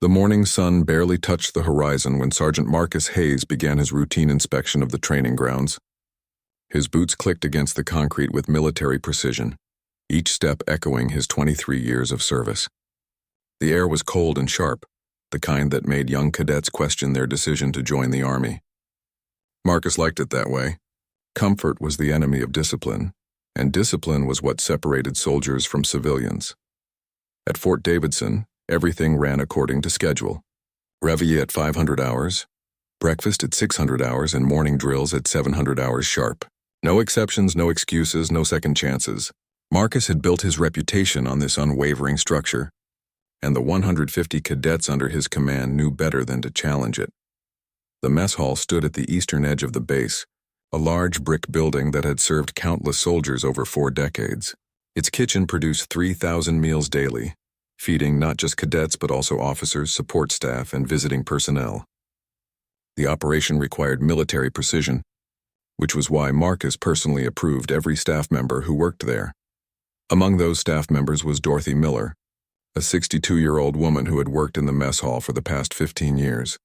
The morning sun barely touched the horizon when Sergeant Marcus Hayes began his routine inspection of the training grounds. His boots clicked against the concrete with military precision, each step echoing his 23 years of service. The air was cold and sharp, the kind that made young cadets question their decision to join the Army. Marcus liked it that way. Comfort was the enemy of discipline, and discipline was what separated soldiers from civilians. At Fort Davidson, everything ran according to schedule. Reveille at 500 hours, breakfast at 600 hours, and morning drills at 700 hours sharp. No exceptions, no excuses, no second chances. Marcus had built his reputation on this unwavering structure, and the 150 cadets under his command knew better than to challenge it. The mess hall stood at the eastern edge of the base, a large brick building that had served countless soldiers over 4 decades. Its kitchen produced 3,000 meals daily, feeding not just cadets but also officers, support staff, and visiting personnel. The operation required military precision, which was why Marcus personally approved every staff member who worked there. Among those staff members was Dorothy Miller, a 62-year-old woman who had worked in the mess hall for the past 15 years.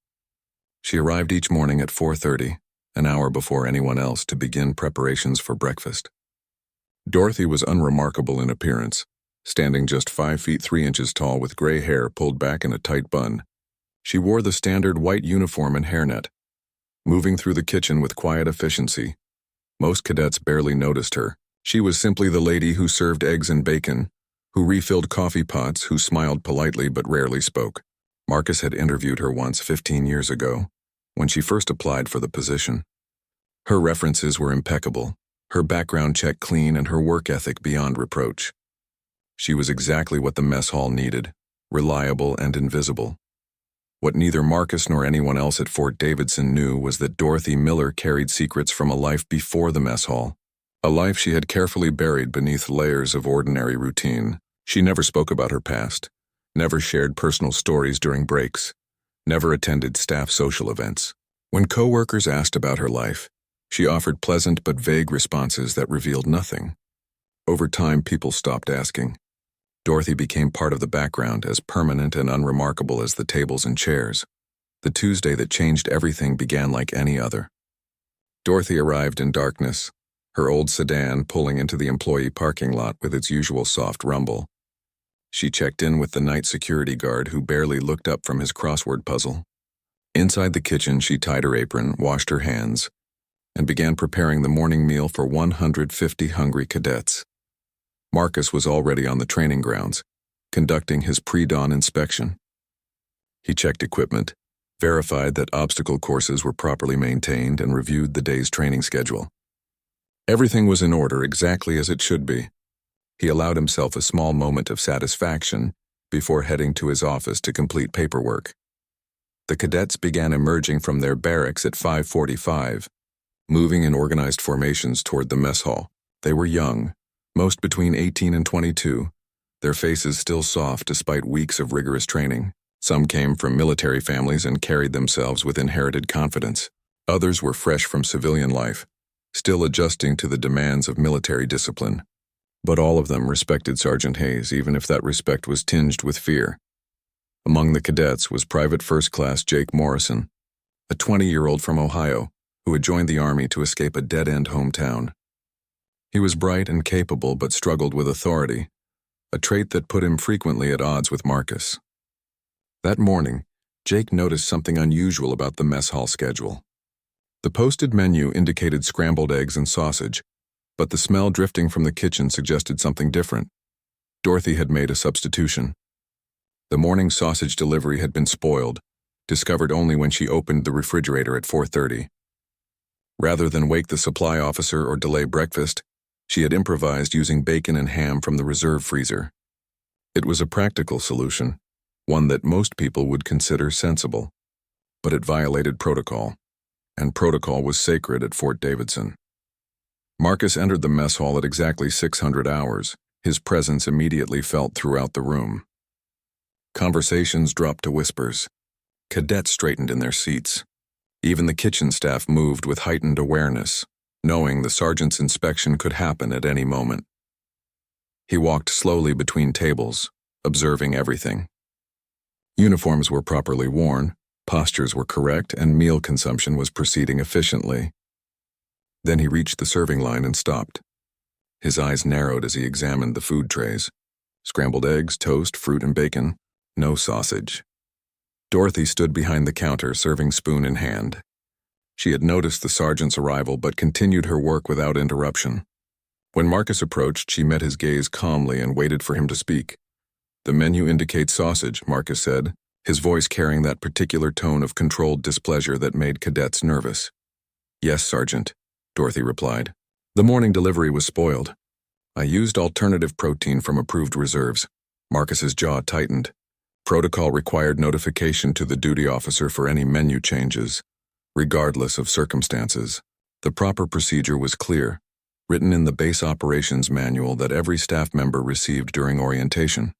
She arrived each morning at 4:30, an hour before anyone else, to begin preparations for breakfast. Dorothy was unremarkable in appearance, standing just 5 feet 3 inches tall with gray hair pulled back in a tight bun. She wore the standard white uniform and hairnet, moving through the kitchen with quiet efficiency. Most cadets barely noticed her. She was simply the lady who served eggs and bacon, who refilled coffee pots, who smiled politely but rarely spoke. Marcus had interviewed her once 15 years ago, when she first applied for the position. Her references were impeccable, her background check clean, and her work ethic beyond reproach. She was exactly what the mess hall needed, reliable and invisible. What neither Marcus nor anyone else at Fort Davidson knew was that Dorothy Miller carried secrets from a life before the mess hall, a life she had carefully buried beneath layers of ordinary routine. She never spoke about her past, never shared personal stories during breaks, never attended staff social events. When co-workers asked about her life, she offered pleasant but vague responses that revealed nothing. Over time, people stopped asking. Dorothy became part of the background, as permanent and unremarkable as the tables and chairs. The Tuesday that changed everything began like any other. Dorothy arrived in darkness, her old sedan pulling into the employee parking lot with its usual soft rumble. She checked in with the night security guard, who barely looked up from his crossword puzzle. Inside the kitchen, she tied her apron, washed her hands, and began preparing the morning meal for 150 hungry cadets. Marcus was already on the training grounds, conducting his pre-dawn inspection. He checked equipment, verified that obstacle courses were properly maintained, and reviewed the day's training schedule. Everything was in order, exactly as it should be. He allowed himself a small moment of satisfaction before heading to his office to complete paperwork. The cadets began emerging from their barracks at 5:45, moving in organized formations toward the mess hall. They were young, most between 18 and 22, their faces still soft despite weeks of rigorous training. Some came from military families and carried themselves with inherited confidence. Others were fresh from civilian life, still adjusting to the demands of military discipline. But all of them respected Sergeant Hayes, even if that respect was tinged with fear. Among the cadets was Private First Class Jake Morrison, a 20-year-old from Ohio who had joined the Army to escape a dead-end hometown. He was bright and capable but struggled with authority, a trait that put him frequently at odds with Marcus. That morning, Jake noticed something unusual about the mess hall schedule. The posted menu indicated scrambled eggs and sausage, but the smell drifting from the kitchen suggested something different. Dorothy had made a substitution. The morning sausage delivery had been spoiled, discovered only when she opened the refrigerator at 4:30. Rather than wake the supply officer or delay breakfast, she had improvised using bacon and ham from the reserve freezer. It was a practical solution, one that most people would consider sensible, but it violated protocol, and protocol was sacred at Fort Davidson. Marcus entered the mess hall at exactly 600 hours, his presence immediately felt throughout the room. Conversations dropped to whispers. Cadets straightened in their seats. Even the kitchen staff moved with heightened awareness, knowing the sergeant's inspection could happen at any moment. He walked slowly between tables, observing everything. Uniforms were properly worn, postures were correct, and meal consumption was proceeding efficiently. Then he reached the serving line and stopped. His eyes narrowed as he examined the food trays. Scrambled eggs, toast, fruit, and bacon. No sausage. Dorothy stood behind the counter, serving spoon in hand. She had noticed the sergeant's arrival but continued her work without interruption. When Marcus approached, she met his gaze calmly and waited for him to speak. "The menu indicates sausage," Marcus said, his voice carrying that particular tone of controlled displeasure that made cadets nervous. "Yes, Sergeant," Dorothy replied. "The morning delivery was spoiled. I used alternative protein from approved reserves." Marcus's jaw tightened. Protocol required notification to the duty officer for any menu changes, regardless of circumstances. The proper procedure was clear, written in the base operations manual that every staff member received during orientation.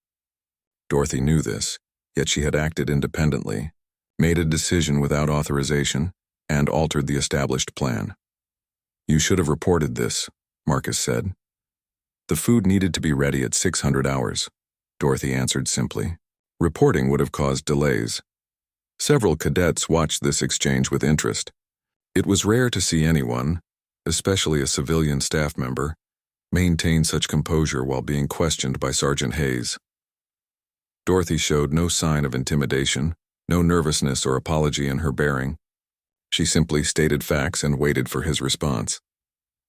Dorothy knew this, yet she had acted independently, made a decision without authorization, and altered the established plan. "You should have reported this," Marcus said. "The food needed to be ready at 600 hours, Dorothy answered simply. Reporting would have caused delays. Several cadets watched this exchange with interest. It was rare to see anyone, especially a civilian staff member, maintain such composure while being questioned by Sergeant Hayes. Dorothy showed no sign of intimidation, no nervousness or apology in her bearing. She simply stated facts and waited for his response.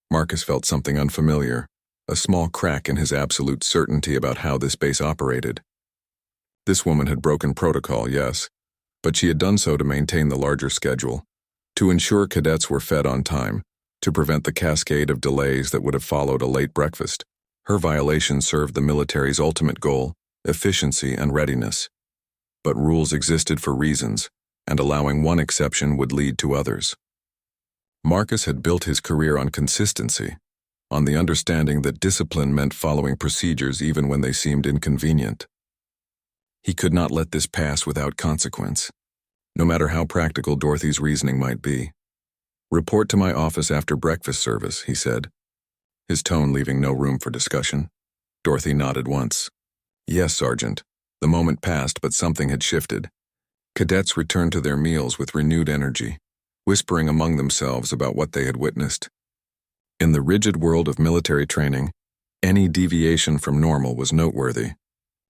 Marcus felt something unfamiliar, a small crack in his absolute certainty about how this base operated. This woman had broken protocol, yes, but she had done so to maintain the larger schedule, to ensure cadets were fed on time, to prevent the cascade of delays that would have followed a late breakfast. Her violation served the military's ultimate goal, efficiency and readiness. But rules existed for reasons, and allowing one exception would lead to others. Marcus had built his career on consistency, on the understanding that discipline meant following procedures even when they seemed inconvenient. He could not let this pass without consequence, no matter how practical Dorothy's reasoning might be. "Report to my office after breakfast service," he said, his tone leaving no room for discussion. Dorothy nodded once. "Yes, Sergeant." The moment passed, but something had shifted. Cadets returned to their meals with renewed energy, whispering among themselves about what they had witnessed. In the rigid world of military training, any deviation from normal was noteworthy,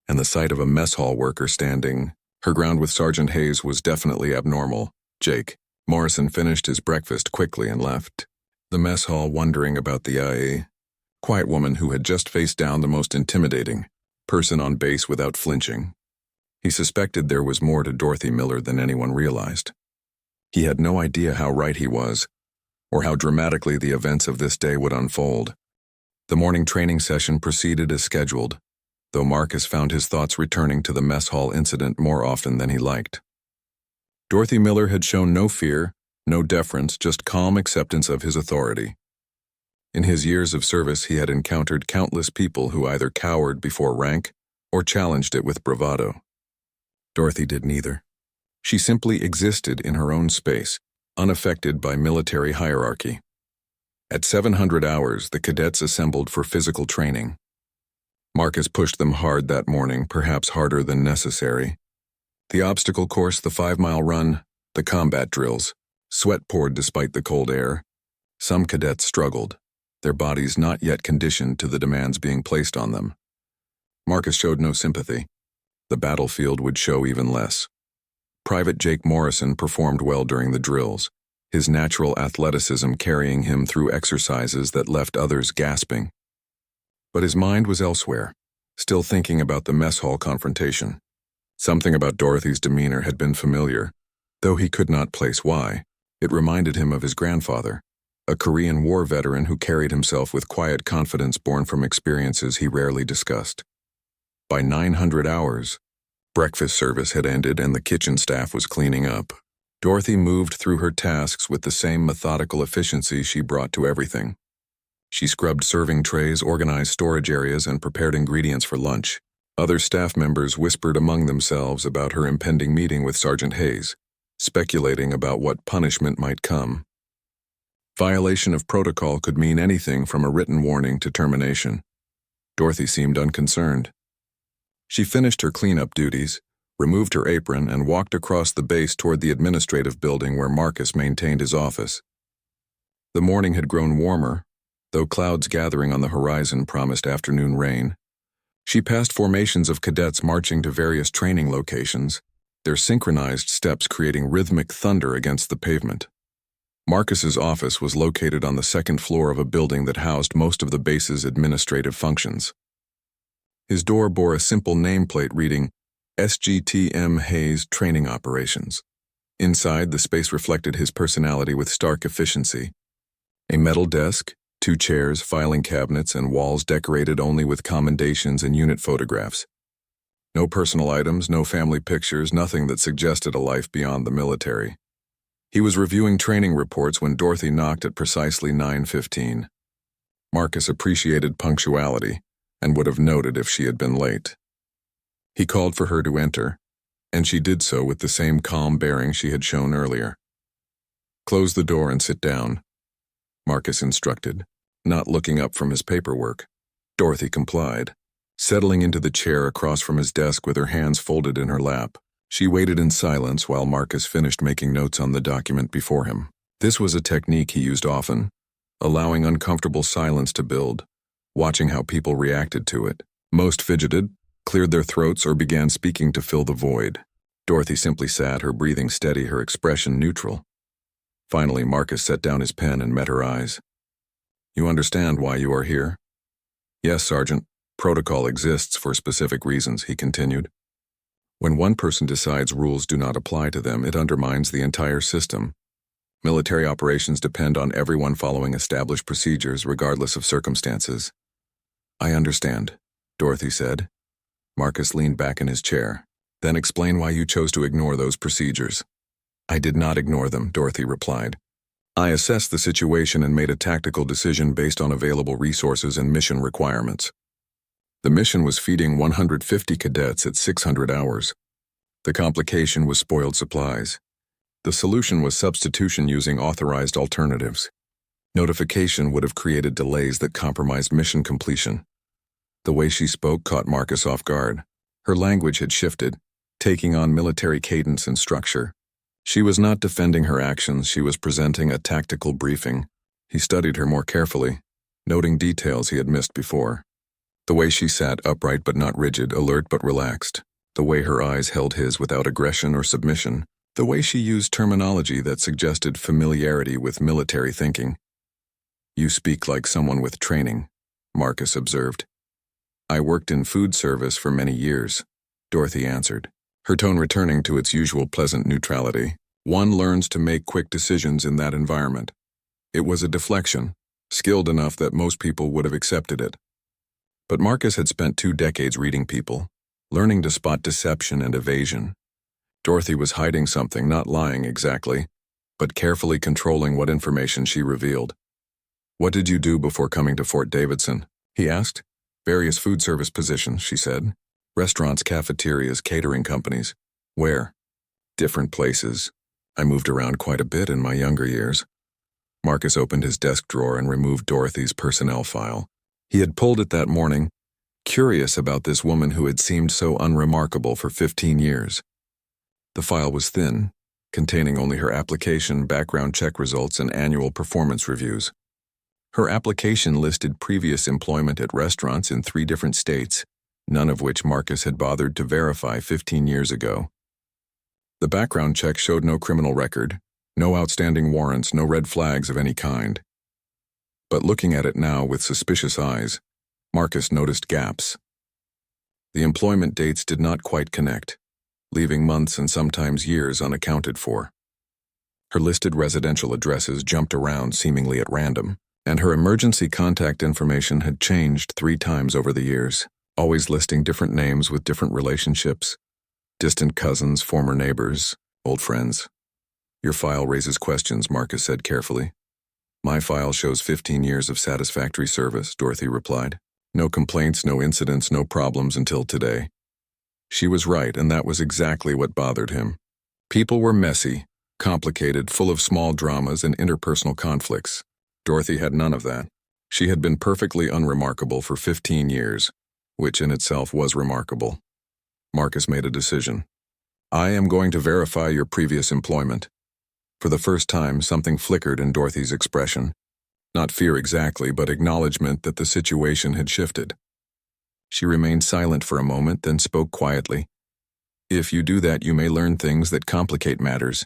and the sight of a mess hall worker standing her ground with Sergeant Hayes was definitely abnormal. Jake Morrison finished his breakfast quickly and left the mess hall wondering about the quiet woman who had just faced down the most intimidating person on base without flinching. He suspected there was more to Dorothy Miller than anyone realized. He had no idea how right he was, or how dramatically the events of this day would unfold. The morning training session proceeded as scheduled, though Marcus found his thoughts returning to the mess hall incident more often than he liked. Dorothy Miller had shown no fear, no deference, just calm acceptance of his authority. In his years of service, he had encountered countless people who either cowered before rank or challenged it with bravado. Dorothy did neither. She simply existed in her own space, unaffected by military hierarchy. At 700 hours, the cadets assembled for physical training. Marcus pushed them hard that morning, perhaps harder than necessary. The obstacle course, the 5-mile run, the combat drills. Sweat poured despite the cold air. Some cadets struggled, their bodies not yet conditioned to the demands being placed on them. Marcus showed no sympathy. The battlefield would show even less. Private Jake Morrison performed well during the drills, his natural athleticism carrying him through exercises that left others gasping. But his mind was elsewhere, still thinking about the mess hall confrontation. Something about Dorothy's demeanor had been familiar, though he could not place why. It reminded him of his grandfather, a Korean War veteran who carried himself with quiet confidence born from experiences he rarely discussed. By 900 hours, breakfast service had ended and the kitchen staff was cleaning up. Dorothy moved through her tasks with the same methodical efficiency she brought to everything. She scrubbed serving trays, organized storage areas, and prepared ingredients for lunch. Other staff members whispered among themselves about her impending meeting with Sergeant Hayes, speculating about what punishment might come. Violation of protocol could mean anything from a written warning to termination. Dorothy seemed unconcerned. She finished her cleanup duties, removed her apron, and walked across the base toward the administrative building where Marcus maintained his office. The morning had grown warmer, though clouds gathering on the horizon promised afternoon rain. She passed formations of cadets marching to various training locations, their synchronized steps creating rhythmic thunder against the pavement. Marcus's office was located on the second floor of a building that housed most of the base's administrative functions. His door bore a simple nameplate reading, SGTM Hayes Training Operations. Inside, the space reflected his personality with stark efficiency. A metal desk, 2 chairs, filing cabinets, and walls decorated only with commendations and unit photographs. No personal items, no family pictures, nothing that suggested a life beyond the military. He was reviewing training reports when Dorothy knocked at precisely 9:15. Marcus appreciated punctuality and would have noted if she had been late. He called for her to enter, and she did so with the same calm bearing she had shown earlier. "Close the door and sit down," Marcus instructed, not looking up from his paperwork. Dorothy complied, settling into the chair across from his desk with her hands folded in her lap. She waited in silence while Marcus finished making notes on the document before him. This was a technique he used often, allowing uncomfortable silence to build, watching how people reacted to it. Most fidgeted, cleared their throats, or began speaking to fill the void. Dorothy simply sat, her breathing steady, her expression neutral. Finally, Marcus set down his pen and met her eyes. "You understand why you are here?" "Yes, Sergeant. Protocol exists for specific reasons," he continued. "When one person decides rules do not apply to them, it undermines the entire system. Military operations depend on everyone following established procedures regardless of circumstances." "I understand," Dorothy said. Marcus leaned back in his chair. "Then explain why you chose to ignore those procedures." "I did not ignore them," Dorothy replied. "I assessed the situation and made a tactical decision based on available resources and mission requirements. The mission was feeding 150 cadets at 600 hours. The complication was spoiled supplies. The solution was substitution using authorized alternatives. Notification would have created delays that compromised mission completion." The way she spoke caught Marcus off guard. Her language had shifted, taking on military cadence and structure. She was not defending her actions, she was presenting a tactical briefing. He studied her more carefully, noting details he had missed before. The way she sat, upright but not rigid, alert but relaxed. The way her eyes held his without aggression or submission. The way she used terminology that suggested familiarity with military thinking. "You speak like someone with training," Marcus observed. "I worked in food service for many years," Dorothy answered, her tone returning to its usual pleasant neutrality. "One learns to make quick decisions in that environment." It was a deflection, skilled enough that most people would have accepted it. But Marcus had spent 2 decades reading people, learning to spot deception and evasion. Dorothy was hiding something, not lying exactly, but carefully controlling what information she revealed. "What did you do before coming to Fort Davidson?" he asked. "Various food service positions," she said. "Restaurants, cafeterias, catering companies." "Where?" "Different places. I moved around quite a bit in my younger years." Marcus opened his desk drawer and removed Dorothy's personnel file. He had pulled it that morning, curious about this woman who had seemed so unremarkable for 15 years. The file was thin, containing only her application, background check results, and annual performance reviews. Her application listed previous employment at restaurants in 3 different states, none of which Marcus had bothered to verify 15 years ago. The background check showed no criminal record, no outstanding warrants, no red flags of any kind. But looking at it now with suspicious eyes, Marcus noticed gaps. The employment dates did not quite connect, leaving months and sometimes years unaccounted for. Her listed residential addresses jumped around seemingly at random, and her emergency contact information had changed 3 times over the years, always listing different names with different relationships, distant cousins, former neighbors, old friends. "Your file raises questions," Marcus said carefully. "My file shows 15 years of satisfactory service," Dorothy replied. "No complaints, no incidents, no problems until today." She was right, and that was exactly what bothered him. People were messy, complicated, full of small dramas and interpersonal conflicts. Dorothy had none of that. She had been perfectly unremarkable for 15 years, which in itself was remarkable. Marcus made a decision. I am going to verify your previous employment. For the first time, something flickered in Dorothy's expression. Not fear exactly, but acknowledgement that the situation had shifted. She remained silent for a moment, then spoke quietly. If you do that, you may learn things that complicate matters.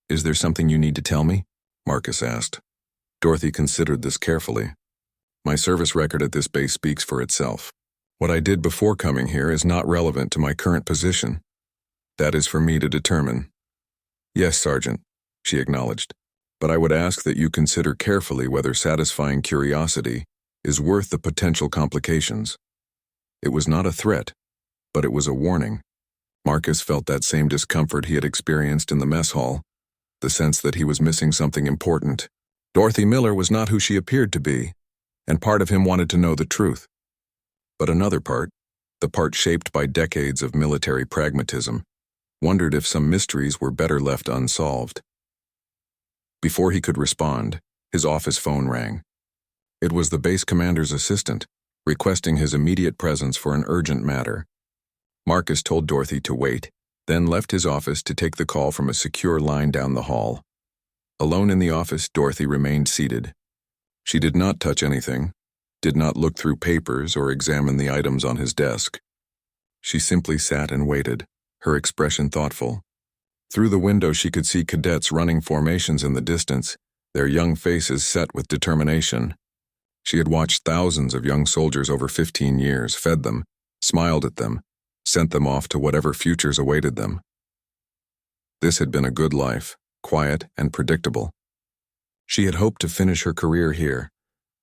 Is there something you need to tell me? Marcus asked. Dorothy considered this carefully. My service record at this base speaks for itself. What I did before coming here is not relevant to my current position. That is for me to determine. Yes, Sergeant, she acknowledged, but I would ask that you consider carefully whether satisfying curiosity is worth the potential complications. It was not a threat, but it was a warning. Marcus felt that same discomfort he had experienced in the mess hall, the sense that he was missing something important. Dorothy Miller was not who she appeared to be, and part of him wanted to know the truth. But another part, the part shaped by decades of military pragmatism, wondered if some mysteries were better left unsolved. Before he could respond, his office phone rang. It was the base commander's assistant, requesting his immediate presence for an urgent matter. Marcus told Dorothy to wait, then left his office to take the call from a secure line down the hall. Alone in the office, Dorothy remained seated. She did not touch anything, did not look through papers or examine the items on his desk. She simply sat and waited, her expression thoughtful. Through the window she could see cadets running formations in the distance, their young faces set with determination. She had watched thousands of young soldiers over 15 years, fed them, smiled at them, sent them off to whatever futures awaited them. This had been a good life, quiet and predictable. She had hoped to finish her career here,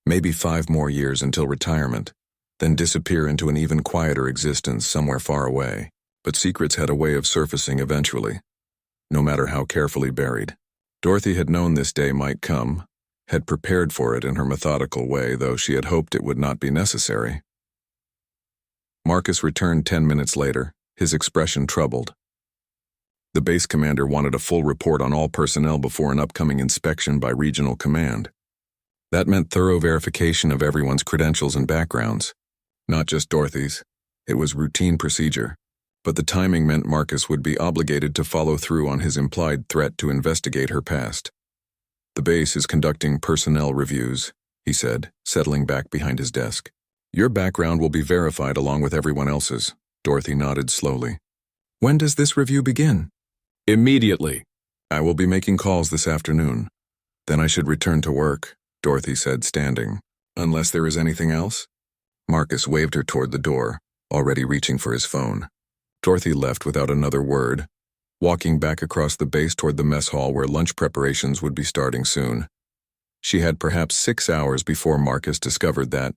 maybe 5 more years until retirement, then disappear into an even quieter existence somewhere far away. But secrets had a way of surfacing eventually, no matter how carefully buried. Dorothy had known this day might come, had prepared for it in her methodical way, though she had hoped it would not be necessary. Marcus returned 10 minutes later, his expression troubled. The base commander wanted a full report on all personnel before an upcoming inspection by regional command. That meant thorough verification of everyone's credentials and backgrounds, not just Dorothy's. It was routine procedure. But the timing meant Marcus would be obligated to follow through on his implied threat to investigate her past. The base is conducting personnel reviews, he said, settling back behind his desk. Your background will be verified along with everyone else's. Dorothy nodded slowly. When does this review begin? Immediately. I will be making calls this afternoon. Then I should return to work, Dorothy said, standing. Unless there is anything else? Marcus waved her toward the door, already reaching for his phone. Dorothy left without another word, walking back across the base toward the mess hall where lunch preparations would be starting soon. She had perhaps 6 hours before Marcus discovered that.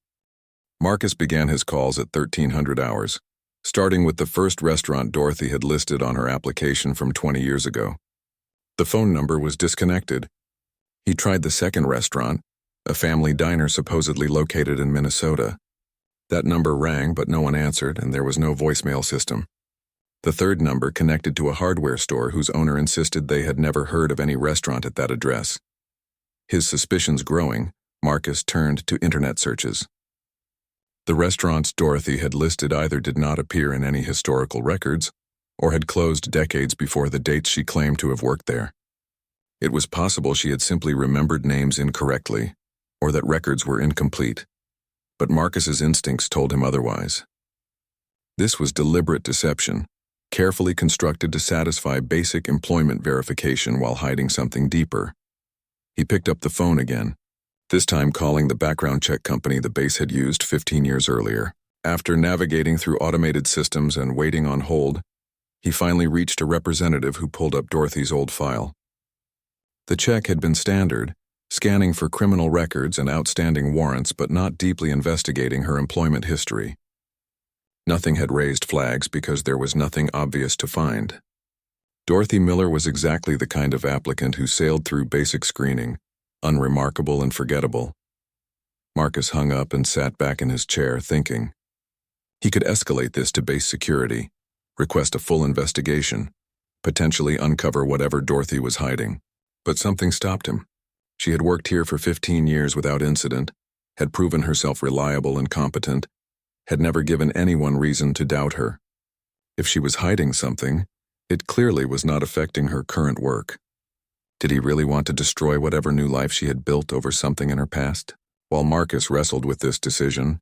Marcus began his calls at 1300 hours, starting with the first restaurant Dorothy had listed on her application from 20 years ago. The phone number was disconnected. He tried the second restaurant, a family diner supposedly located in Minnesota. That number rang, but no one answered, and there was no voicemail system. The third number connected to a hardware store whose owner insisted they had never heard of any restaurant at that address. His suspicions growing, Marcus turned to internet searches. The restaurants Dorothy had listed either did not appear in any historical records or had closed decades before the dates she claimed to have worked there. It was possible she had simply remembered names incorrectly, or that records were incomplete. But Marcus's instincts told him otherwise. This was deliberate deception, carefully constructed to satisfy basic employment verification while hiding something deeper. He picked up the phone again, this time calling the background check company the base had used 15 years earlier. After navigating through automated systems and waiting on hold, he finally reached a representative who pulled up Dorothy's old file. The check had been standard, scanning for criminal records and outstanding warrants, but not deeply investigating her employment history. Nothing had raised flags because there was nothing obvious to find. Dorothy Miller was exactly the kind of applicant who sailed through basic screening, unremarkable and forgettable. Marcus hung up and sat back in his chair, thinking. He could escalate this to base security, request a full investigation, potentially uncover whatever Dorothy was hiding. But something stopped him. She had worked here for 15 years without incident, had proven herself reliable and competent, had never given anyone reason to doubt her. If she was hiding something, It clearly was not affecting her current work. Did he really want to destroy whatever new life she had built over something in her past? While Marcus wrestled with this decision,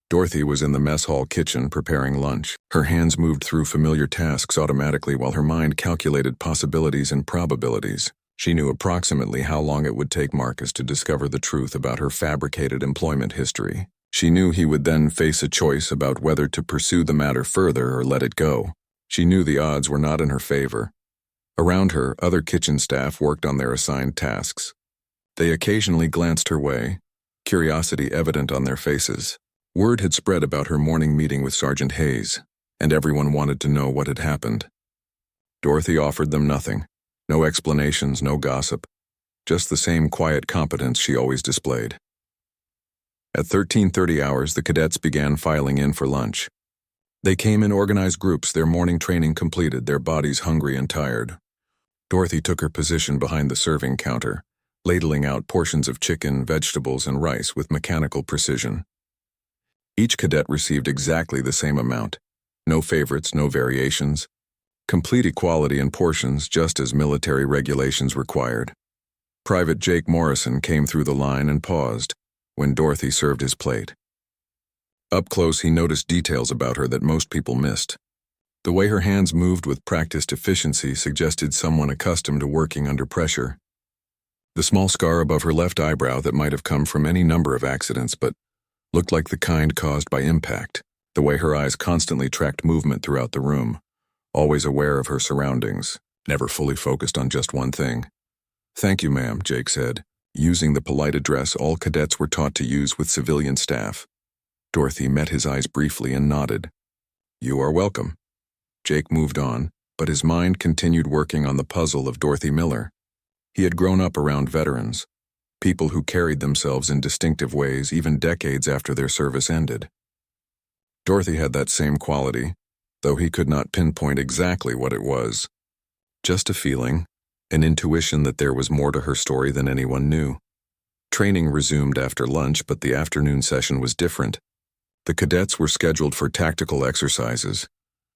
Dorothy was in the mess hall kitchen preparing lunch. Her hands moved through familiar tasks automatically while her mind calculated possibilities and probabilities. She knew approximately how long it would take Marcus to discover the truth about her fabricated employment history. She knew he would then face a choice about whether to pursue the matter further or let it go. She knew the odds were not in her favor. Around her, other kitchen staff worked on their assigned tasks. They occasionally glanced her way, curiosity evident on their faces. Word had spread about her morning meeting with Sergeant Hayes, and everyone wanted to know what had happened. Dorothy offered them nothing. No explanations, no gossip. Just the same quiet competence she always displayed. At 13:30 hours, the cadets began filing in for lunch. They came in organized groups, their morning training completed, their bodies hungry and tired. Dorothy took her position behind the serving counter, ladling out portions of chicken, vegetables, and rice with mechanical precision. Each cadet received exactly the same amount. No favorites, no variations. Complete equality in portions, just as military regulations required. Private Jake Morrison came through the line and paused when Dorothy served his plate. Up close, he noticed details about her that most people missed. The way her hands moved with practiced efficiency suggested someone accustomed to working under pressure. The small scar above her left eyebrow that might have come from any number of accidents but looked like the kind caused by impact. The way her eyes constantly tracked movement throughout the room, always aware of her surroundings, never fully focused on just one thing. "Thank you, ma'am," Jake said, using the polite address all cadets were taught to use with civilian staff. Dorothy met his eyes briefly and nodded. "You are welcome." Jake moved on, but his mind continued working on the puzzle of Dorothy Miller. He had grown up around veterans, people who carried themselves in distinctive ways even decades after their service ended. Dorothy had that same quality, though he could not pinpoint exactly what it was. Just a feeling, an intuition that there was more to her story than anyone knew. Training resumed after lunch, but the afternoon session was different. The cadets were scheduled for tactical exercises,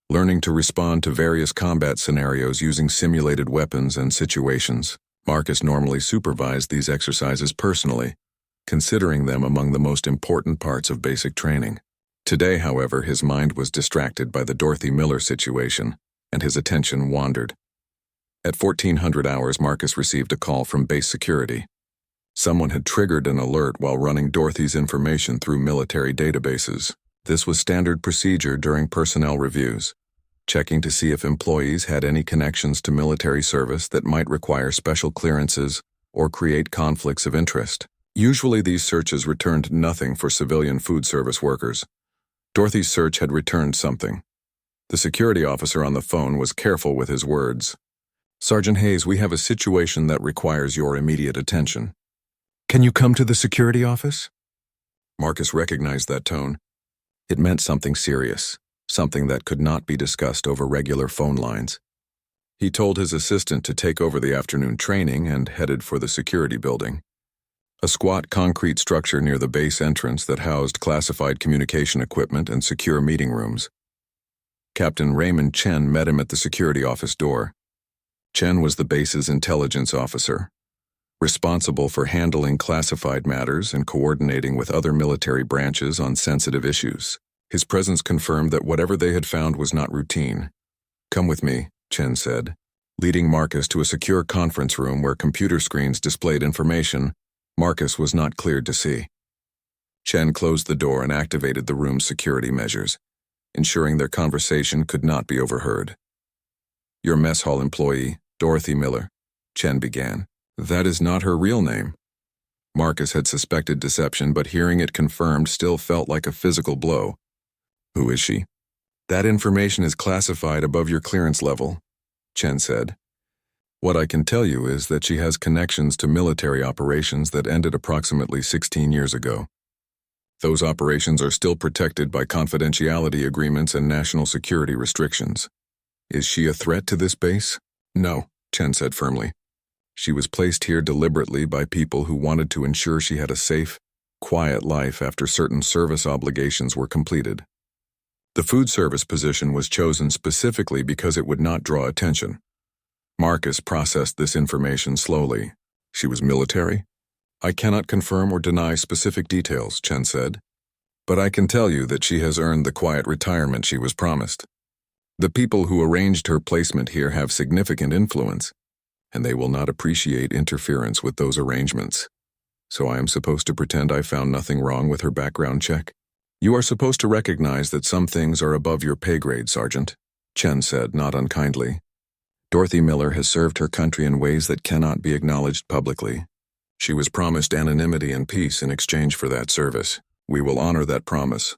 learning to respond to various combat scenarios using simulated weapons and situations. Marcus normally supervised these exercises personally, considering them among the most important parts of basic training. Today, however, his mind was distracted by the Dorothy Miller situation, and his attention wandered. At 1400 hours, Marcus received a call from base security. Someone had triggered an alert while running Dorothy's information through military databases. This was standard procedure during personnel reviews, checking to see if employees had any connections to military service that might require special clearances or create conflicts of interest. Usually these searches returned nothing for civilian food service workers. Dorothy's search had returned something. The security officer on the phone was careful with his words. "Sergeant Hayes, we have a situation that requires your immediate attention. Can you come to the security office?" Marcus recognized that tone. It meant something serious, something that could not be discussed over regular phone lines. He told his assistant to take over the afternoon training and headed for the security building, a squat concrete structure near the base entrance that housed classified communication equipment and secure meeting rooms. Captain Raymond Chen met him at the security office door. Chen was the base's intelligence officer, responsible for handling classified matters and coordinating with other military branches on sensitive issues. His presence confirmed that whatever they had found was not routine. "Come with me," Chen said, leading Marcus to a secure conference room where computer screens displayed information Marcus was not cleared to see. Chen closed the door and activated the room's security measures, ensuring their conversation could not be overheard. "Your mess hall employee, Dorothy Miller," Chen began. "That is not her real name." Marcus had suspected deception, but hearing it confirmed still felt like a physical blow. "Who is she?" "That information is classified above your clearance level," Chen said. "What I can tell you is that she has connections to military operations that ended approximately 16 years ago. Those operations are still protected by confidentiality agreements and national security restrictions. Is she a threat to this base?" "No," Chen said firmly. "She was placed here deliberately by people who wanted to ensure she had a safe, quiet life after certain service obligations were completed." The food service position was chosen specifically because it would not draw attention. Marcus processed this information slowly. She was military? I cannot confirm or deny specific details, Chen said. But I can tell you that she has earned the quiet retirement she was promised. The people who arranged her placement here have significant influence, and they will not appreciate interference with those arrangements. So I am supposed to pretend I found nothing wrong with her background check? You are supposed to recognize that some things are above your pay grade, Sergeant, Chen said, not unkindly. Dorothy Miller has served her country in ways that cannot be acknowledged publicly. She was promised anonymity and peace in exchange for that service. We will honor that promise.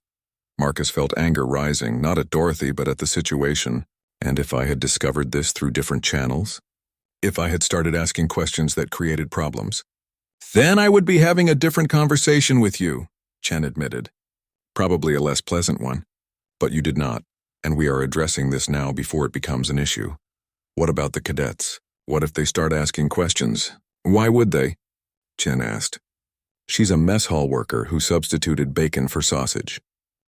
Marcus felt anger rising, not at Dorothy but at the situation. And if I had discovered this through different channels? If I had started asking questions that created problems? Then I would be having a different conversation with you, Chen admitted. Probably a less pleasant one. But you did not, and we are addressing this now before it becomes an issue. What about the cadets? What if they start asking questions? Why would they? Chen asked. She's a mess hall worker who substituted bacon for sausage.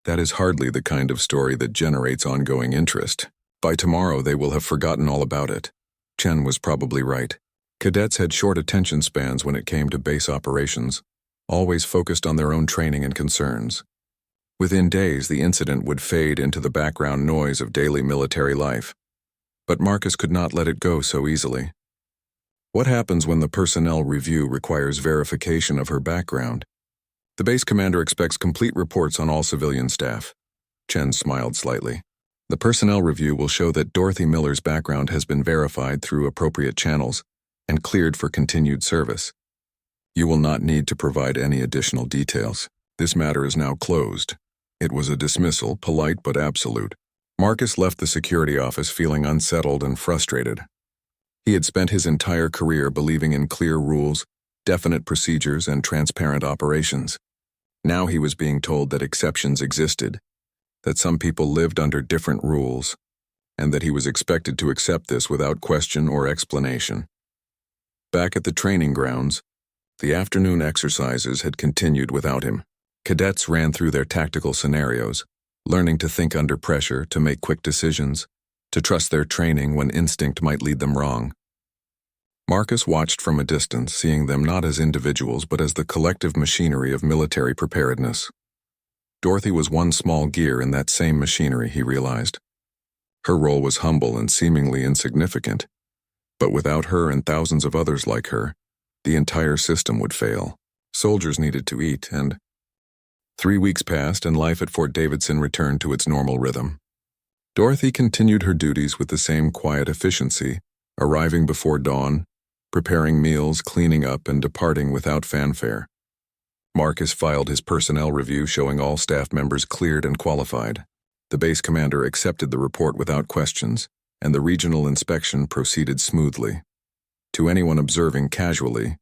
That is hardly the kind of story that generates ongoing interest. By tomorrow they will have forgotten all about it. Chen was probably right. Cadets had short attention spans when it came to base operations, always focused on their own training and concerns. Within days, the incident would fade into the background noise of daily military life. But Marcus could not let it go so easily. What happens when the personnel review requires verification of her background? The base commander expects complete reports on all civilian staff. Chen smiled slightly. The personnel review will show that Dorothy Miller's background has been verified through appropriate channels and cleared for continued service. You will not need to provide any additional details. This matter is now closed. It was a dismissal, polite but absolute. Marcus left the security office feeling unsettled and frustrated. He had spent his entire career believing in clear rules, definite procedures, and transparent operations. Now he was being told that exceptions existed, that some people lived under different rules, and that he was expected to accept this without question or explanation. Back at the training grounds, the afternoon exercises had continued without him. Cadets ran through their tactical scenarios, learning to think under pressure, to make quick decisions, to trust their training when instinct might lead them wrong. Marcus watched from a distance, seeing them not as individuals but as the collective machinery of military preparedness. Dorothy was one small gear in that same machinery, he realized. Her role was humble and seemingly insignificant, but without her and thousands of others like her, the entire system would fail. Soldiers needed to eat, and 3 weeks passed and life at Fort Davidson returned to its normal rhythm. Dorothy continued her duties with the same quiet efficiency, arriving before dawn, preparing meals, cleaning up, and departing without fanfare. Marcus filed his personnel review showing all staff members cleared and qualified. The base commander accepted the report without questions, and the regional inspection proceeded smoothly. To anyone observing casually,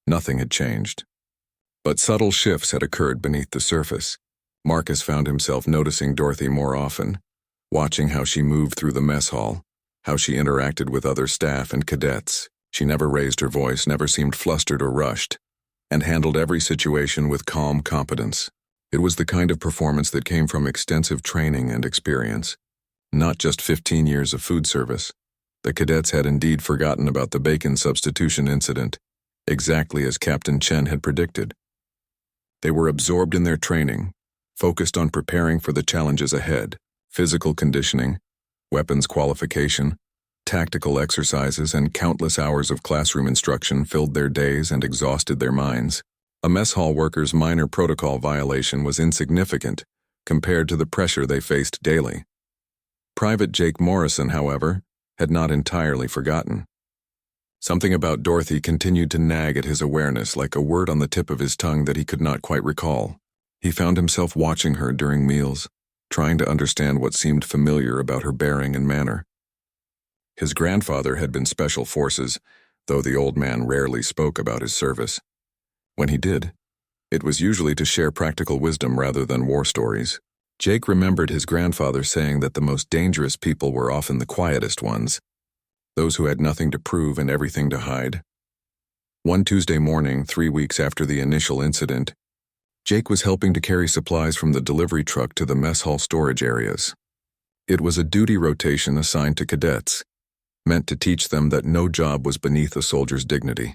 nothing had changed. But subtle shifts had occurred beneath the surface. Marcus found himself noticing Dorothy more often, watching how she moved through the mess hall, how she interacted with other staff and cadets. She never raised her voice, never seemed flustered or rushed, and handled every situation with calm competence. It was the kind of performance that came from extensive training and experience, not just 15 years of food service. The cadets had indeed forgotten about the bacon substitution incident, exactly as Captain Chen had predicted. They were absorbed in their training, focused on preparing for the challenges ahead. Physical conditioning, weapons qualification, tactical exercises, and countless hours of classroom instruction filled their days and exhausted their minds. A mess hall worker's minor protocol violation was insignificant compared to the pressure they faced daily. Private Jake Morrison, however, had not entirely forgotten. Something about Dorothy continued to nag at his awareness, like a word on the tip of his tongue that he could not quite recall. He found himself watching her during meals, trying to understand what seemed familiar about her bearing and manner. His grandfather had been Special Forces, though the old man rarely spoke about his service. When he did, it was usually to share practical wisdom rather than war stories. Jake remembered his grandfather saying that the most dangerous people were often the quietest ones, those who had nothing to prove and everything to hide. One Tuesday morning, 3 weeks after the initial incident, Jake was helping to carry supplies from the delivery truck to the mess hall storage areas. It was a duty rotation assigned to cadets, meant to teach them that no job was beneath a soldier's dignity.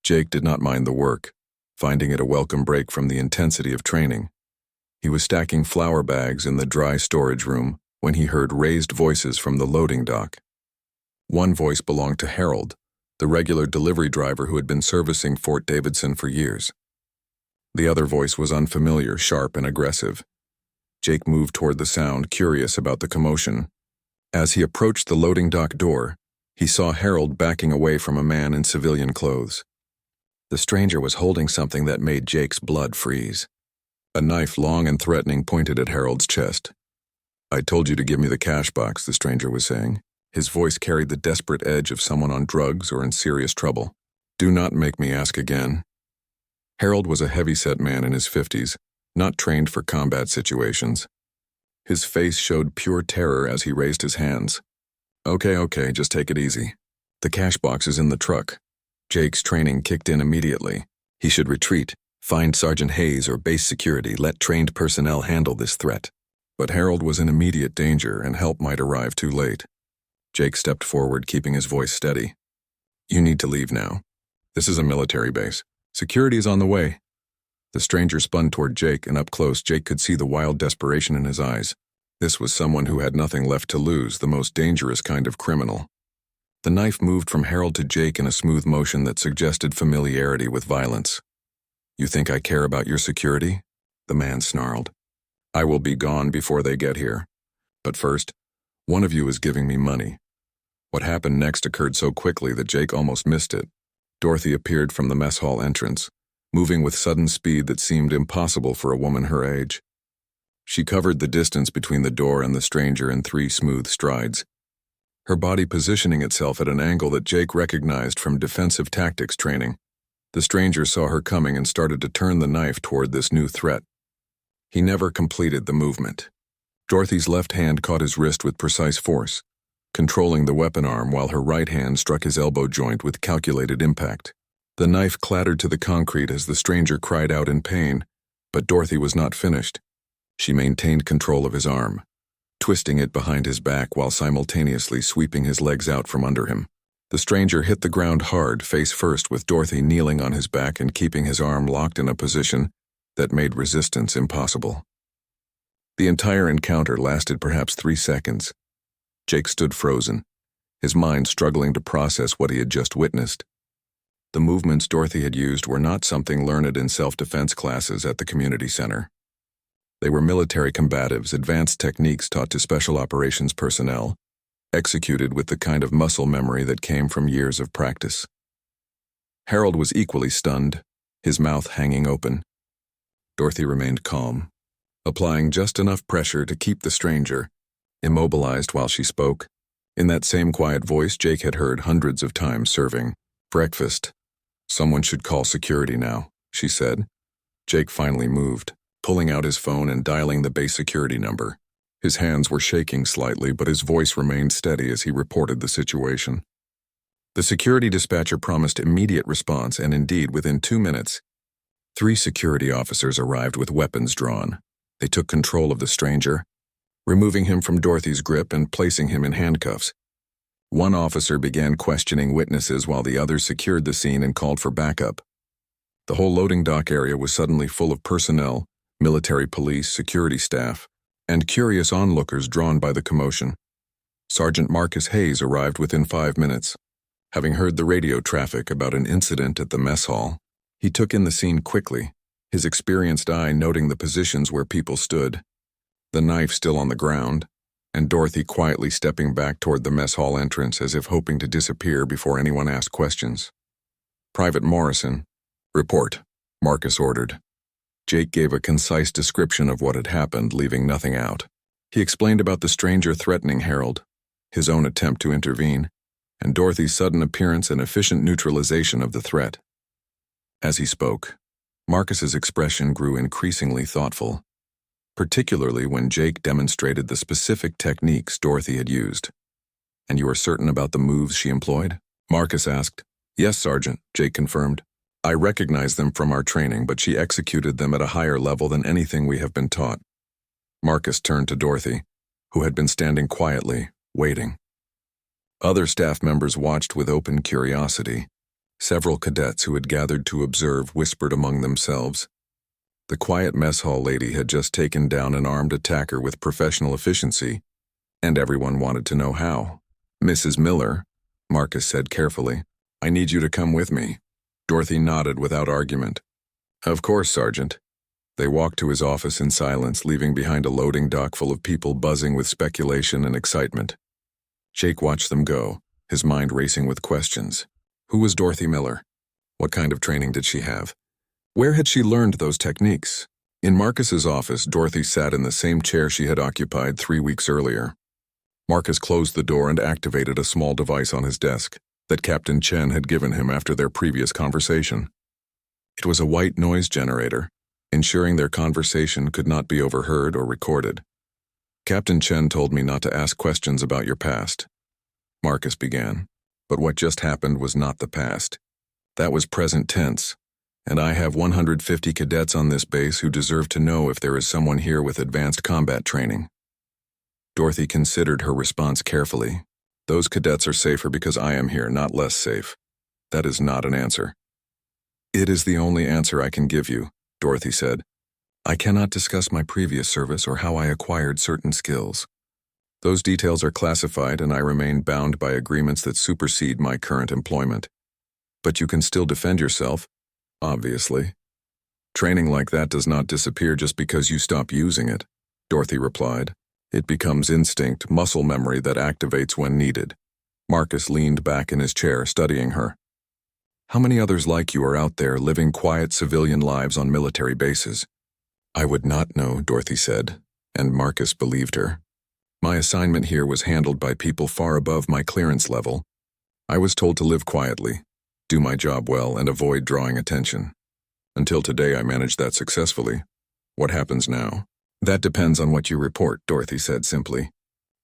Jake did not mind the work, finding it a welcome break from the intensity of training. He was stacking flour bags in the dry storage room when he heard raised voices from the loading dock. One voice belonged to Harold, the regular delivery driver who had been servicing Fort Davidson for years. The other voice was unfamiliar, sharp, and aggressive. Jake moved toward the sound, curious about the commotion. As he approached the loading dock door, he saw Harold backing away from a man in civilian clothes. The stranger was holding something that made Jake's blood freeze. A knife, long and threatening, pointed at Harold's chest. "I told you to give me the cash box," the stranger was saying. His voice carried the desperate edge of someone on drugs or in serious trouble. "Do not make me ask again." Harold was a heavy-set man in his 50s, not trained for combat situations. His face showed pure terror as he raised his hands. Okay, just take it easy. The cash box is in the truck." Jake's training kicked in immediately. He should retreat, find Sergeant Hayes or base security, let trained personnel handle this threat. But Harold was in immediate danger and help might arrive too late. Jake stepped forward, keeping his voice steady. "You need to leave now. This is a military base. Security is on the way." The stranger spun toward Jake, and up close Jake could see the wild desperation in his eyes. This was someone who had nothing left to lose, the most dangerous kind of criminal. The knife moved from Harold to Jake in a smooth motion that suggested familiarity with violence. "You think I care about your security?" the man snarled. "I will be gone before they get here. But first, one of you is giving me money." What happened next occurred so quickly that Jake almost missed it. Dorothy appeared from the mess hall entrance, moving with sudden speed that seemed impossible for a woman her age. She covered the distance between the door and the stranger in 3 smooth strides, her body positioning itself at an angle that Jake recognized from defensive tactics training. The stranger saw her coming and started to turn the knife toward this new threat. He never completed the movement. Dorothy's left hand caught his wrist with precise force, controlling the weapon arm while her right hand struck his elbow joint with calculated impact. The knife clattered to the concrete as the stranger cried out in pain, but Dorothy was not finished. She maintained control of his arm, twisting it behind his back while simultaneously sweeping his legs out from under him. The stranger hit the ground hard, face first, with Dorothy kneeling on his back and keeping his arm locked in a position that made resistance impossible. The entire encounter lasted perhaps 3 seconds. Jake stood frozen, his mind struggling to process what he had just witnessed. The movements Dorothy had used were not something learned in self-defense classes at the community center. They were military combatives, advanced techniques taught to special operations personnel, executed with the kind of muscle memory that came from years of practice. Harold was equally stunned, his mouth hanging open. Dorothy remained calm, applying just enough pressure to keep the stranger immobilized while she spoke, in that same quiet voice Jake had heard hundreds of times serving breakfast. "Someone should call security now," she said. Jake finally moved, pulling out his phone and dialing the base security number. His hands were shaking slightly, but his voice remained steady as he reported the situation. The security dispatcher promised immediate response, and indeed, within 2 minutes, 3 security officers arrived with weapons drawn. They took control of the stranger, removing him from Dorothy's grip and placing him in handcuffs. One officer began questioning witnesses while the others secured the scene and called for backup. The whole loading dock area was suddenly full of personnel, military police, security staff, and curious onlookers drawn by the commotion. Sergeant Marcus Hayes arrived within 5 minutes. Having heard the radio traffic about an incident at the mess hall, he took in the scene quickly, his experienced eye noting the positions where people stood, the knife still on the ground, and Dorothy quietly stepping back toward the mess hall entrance as if hoping to disappear before anyone asked questions. "Private Morrison, report," Marcus ordered. Jake gave a concise description of what had happened, leaving nothing out. He explained about the stranger threatening Harold, his own attempt to intervene, and Dorothy's sudden appearance and efficient neutralization of the threat. As he spoke, Marcus's expression grew increasingly thoughtful, particularly when Jake demonstrated the specific techniques Dorothy had used. "And you are certain about the moves she employed?" Marcus asked. "Yes, Sergeant," Jake confirmed. I recognize them from our training, but she executed them at a higher level than anything we have been taught. Marcus turned to Dorothy, who had been standing quietly, waiting. Other staff members watched with open curiosity. Several cadets who had gathered to observe whispered among themselves. The quiet mess hall lady had just taken down an armed attacker with professional efficiency, and everyone wanted to know how. "Mrs. Miller," Marcus said carefully, "I need you to come with me." Dorothy nodded without argument. "Of course, Sergeant." They walked to his office in silence, leaving behind a loading dock full of people buzzing with speculation and excitement. Jake watched them go, his mind racing with questions. Who was Dorothy Miller? What kind of training did she have? Where had she learned those techniques? In Marcus's office, Dorothy sat in the same chair she had occupied 3 weeks earlier. Marcus closed the door and activated a small device on his desk that Captain Chen had given him after their previous conversation. It was a white noise generator, ensuring their conversation could not be overheard or recorded. "Captain Chen told me not to ask questions about your past," Marcus began. "But what just happened was not the past. That was present tense, and I have 150 cadets on this base who deserve to know if there is someone here with advanced combat training." Dorothy considered her response carefully. "Those cadets are safer because I am here, not less safe. That is not an answer." "It is the only answer I can give you," Dorothy said. "I cannot discuss my previous service or how I acquired certain skills. Those details are classified and I remain bound by agreements that supersede my current employment. But you can still defend yourself, obviously. Training like that does not disappear just because you stop using it," Dorothy replied. "It becomes instinct, muscle memory that activates when needed." Marcus leaned back in his chair, studying her. "How many others like you are out there living quiet civilian lives on military bases?" "I would not know," Dorothy said, and Marcus believed her. "My assignment here was handled by people far above my clearance level. I was told to live quietly, do my job well, and avoid drawing attention. Until today I managed that successfully. What happens now?" "That depends on what you report," Dorothy said simply.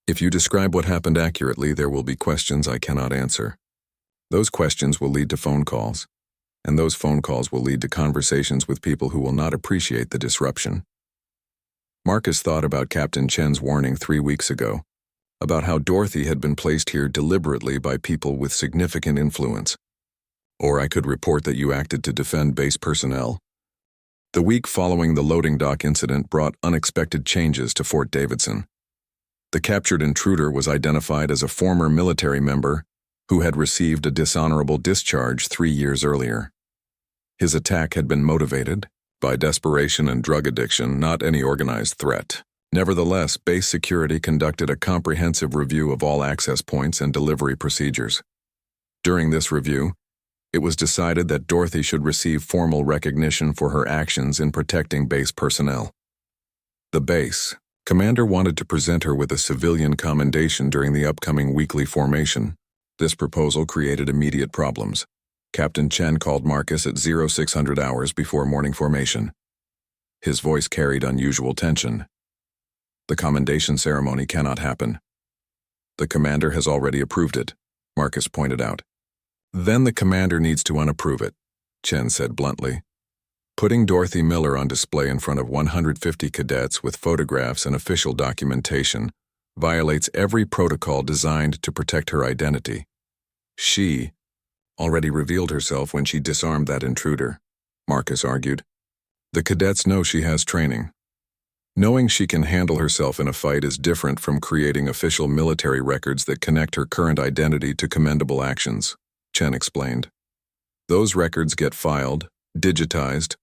"If you describe what happened accurately, there will be questions I cannot answer. Those questions will lead to phone calls, and those phone calls will lead to conversations with people who will not appreciate the disruption." Marcus thought about Captain Chen's warning 3 weeks ago, about how Dorothy had been placed here deliberately by people with significant influence. "Or I could report that you acted to defend base personnel." The week following the loading dock incident brought unexpected changes to Fort Davidson. The captured intruder was identified as a former military member who had received a dishonorable discharge 3 years earlier. His attack had been motivated by desperation and drug addiction, not any organized threat. Nevertheless, base security conducted a comprehensive review of all access points and delivery procedures. During this review, it was decided that Dorothy should receive formal recognition for her actions in protecting base personnel. The base commander wanted to present her with a civilian commendation during the upcoming weekly formation. This proposal created immediate problems. Captain Chen called Marcus at 0600 hours before morning formation. His voice carried unusual tension. "The commendation ceremony cannot happen. The commander has already approved it," Marcus pointed out. "Then the commander needs to unapprove it," Chen said bluntly. "Putting Dorothy Miller on display in front of 150 cadets with photographs and official documentation violates every protocol designed to protect her identity. She already revealed herself when she disarmed that intruder," Marcus argued. "The cadets know she has training. Knowing she can handle herself in a fight is different from creating official military records that connect her current identity to commendable actions," Chen explained. "Those records get filed, digitized,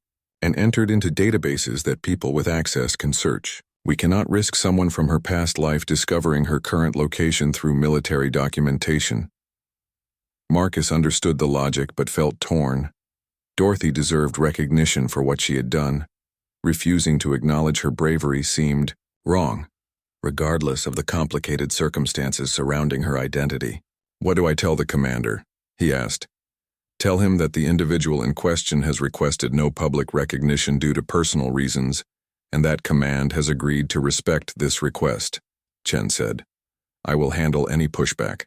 and entered into databases that people with access can search. We cannot risk someone from her past life discovering her current location through military documentation." Marcus understood the logic but felt torn. Dorothy deserved recognition for what she had done. Refusing to acknowledge her bravery seemed wrong, regardless of the complicated circumstances surrounding her identity. "What do I tell the commander?" he asked. "Tell him that the individual in question has requested no public recognition due to personal reasons, and that command has agreed to respect this request," Chen said. "I will handle any pushback."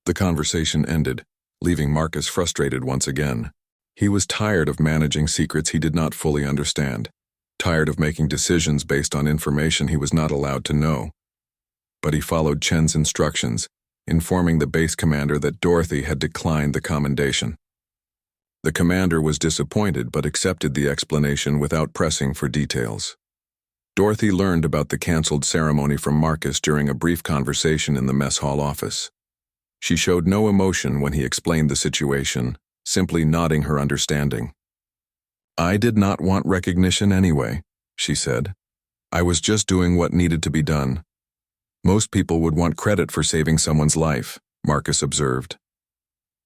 The conversation ended, leaving Marcus frustrated once again. He was tired of managing secrets he did not fully understand, tired of making decisions based on information he was not allowed to know. But he followed Chen's instructions, informing the base commander that Dorothy had declined the commendation. The commander was disappointed but accepted the explanation without pressing for details. Dorothy learned about the canceled ceremony from Marcus during a brief conversation in the mess hall office. She showed no emotion when he explained the situation, simply nodding her understanding. "I did not want recognition anyway," she said. "I was just doing what needed to be done." "Most people would want credit for saving someone's life," Marcus observed.